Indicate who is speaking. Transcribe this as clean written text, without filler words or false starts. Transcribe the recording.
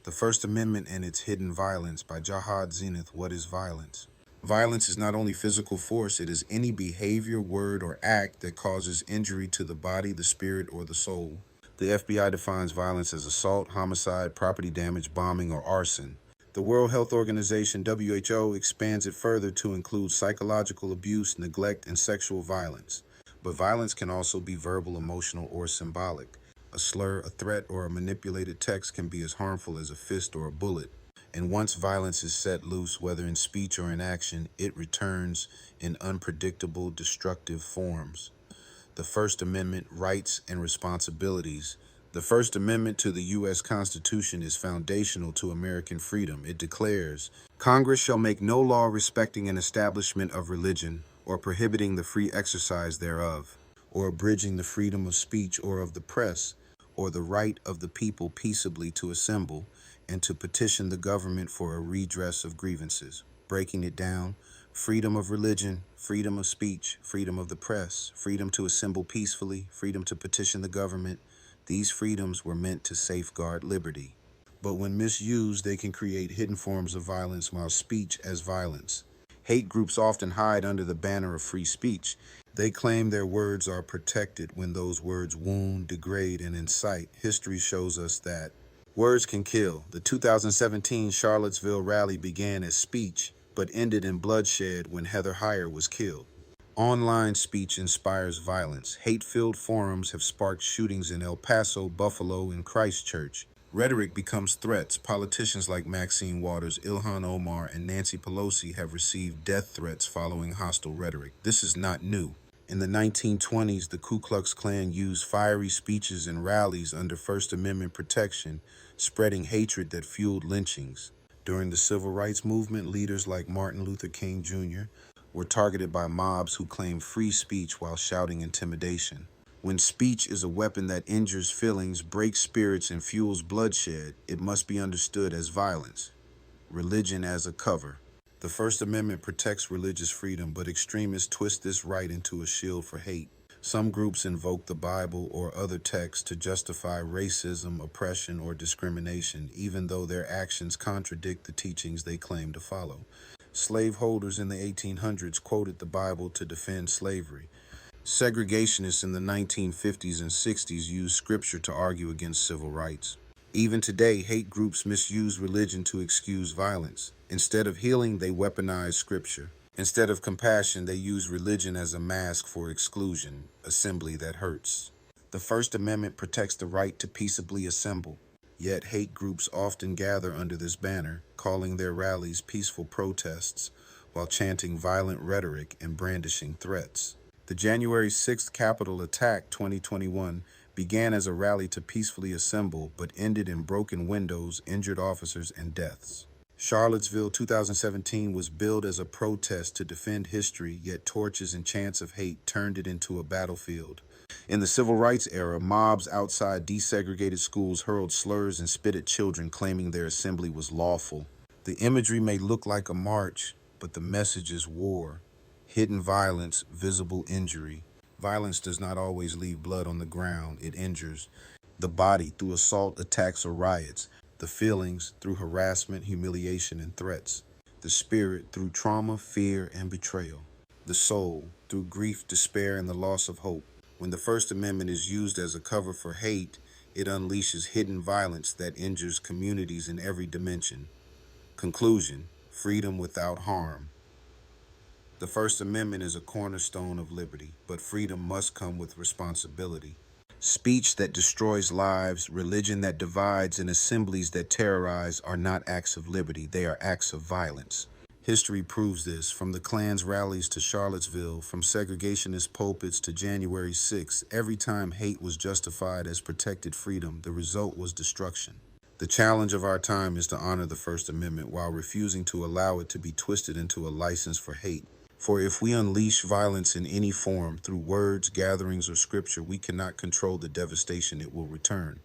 Speaker 1: The First Amendment and Its Hidden Violence by Jahad Zenith. What is violence? Violence is not only physical force, it is any behavior, word, or act that causes injury to the body, the spirit, or the soul. The FBI defines violence as assault, homicide, property damage, bombing, or arson. The World Health Organization, WHO, expands it further to include psychological abuse, neglect, and sexual violence. But violence can also be verbal, emotional, or symbolic. A slur, a threat, or a manipulated text can be as harmful as a fist or a bullet. And once violence is set loose, whether in speech or in action, it returns in unpredictable, destructive forms. The First Amendment, rights and responsibilities. The First Amendment to the U.S. Constitution is foundational to American freedom. It declares, Congress shall make no law respecting an establishment of religion, or prohibiting the free exercise thereof, or abridging the freedom of speech or of the press, or the right of the people peaceably to assemble, and to petition the government for a redress of grievances. Breaking it down, freedom of religion, freedom of speech, freedom of the press, freedom to assemble peacefully, freedom to petition the government. These freedoms were meant to safeguard liberty. But when misused, they can create hidden forms of violence while speech as violence. Hate groups often hide under the banner of free speech. They claim their words are protected when those words wound, degrade, and incite. History shows us that words can kill. The 2017 Charlottesville rally began as speech, but ended in bloodshed when Heather Heyer was killed. Online speech inspires violence. Hate-filled forums have sparked shootings in El Paso, Buffalo, and Christchurch. Rhetoric becomes threats. Politicians like Maxine Waters, Ilhan Omar, and Nancy Pelosi have received death threats following hostile rhetoric. This is not new. In the 1920s, the Ku Klux Klan used fiery speeches and rallies under First Amendment protection, spreading hatred that fueled lynchings. During the Civil Rights Movement, leaders like Martin Luther King Jr. were targeted by mobs who claimed free speech while shouting intimidation. When speech is a weapon that injures feelings, breaks spirits, and fuels bloodshed, it must be understood as violence. Religion as a cover. The First Amendment protects religious freedom, but extremists twist this right into a shield for hate. Some groups invoke the Bible or other texts to justify racism, oppression, or discrimination, even though their actions contradict the teachings they claim to follow. Slaveholders in the 1800s quoted the Bible to defend slavery. Segregationists in the 1950s and 60s used scripture to argue against civil rights. Even today, hate groups misuse religion to excuse violence. Instead of healing, they weaponize scripture. Instead of compassion, they use religion as a mask for exclusion, assembly that hurts. The First Amendment protects the right to peaceably assemble. Yet hate groups often gather under this banner, calling their rallies peaceful protests, while chanting violent rhetoric and brandishing threats. The January 6th Capitol attack 2021 began as a rally to peacefully assemble, but ended in broken windows, injured officers, and deaths. Charlottesville 2017 was billed as a protest to defend history, yet torches and chants of hate turned it into a battlefield. In the civil rights era, mobs outside desegregated schools hurled slurs and spit at children, claiming their assembly was lawful. The imagery may look like a march, but the message is war. Hidden violence, visible injury. Violence does not always leave blood on the ground. It injures the body through assault, attacks, or riots. The feelings through harassment, humiliation, and threats. The spirit through trauma, fear, and betrayal. The soul through grief, despair, and the loss of hope. When the First Amendment is used as a cover for hate, it unleashes hidden violence that injures communities in every dimension. Conclusion: freedom without harm. The First Amendment is a cornerstone of liberty, but freedom must come with responsibility. Speech that destroys lives, religion that divides, and assemblies that terrorize are not acts of liberty, they are acts of violence. History proves this, from the Klan's rallies to Charlottesville, from segregationist pulpits to January 6th, every time hate was justified as protected freedom, the result was destruction. The challenge of our time is to honor the First Amendment while refusing to allow it to be twisted into a license for hate. For if we unleash violence in any form, through words, gatherings, or scripture, we cannot control the devastation it will return.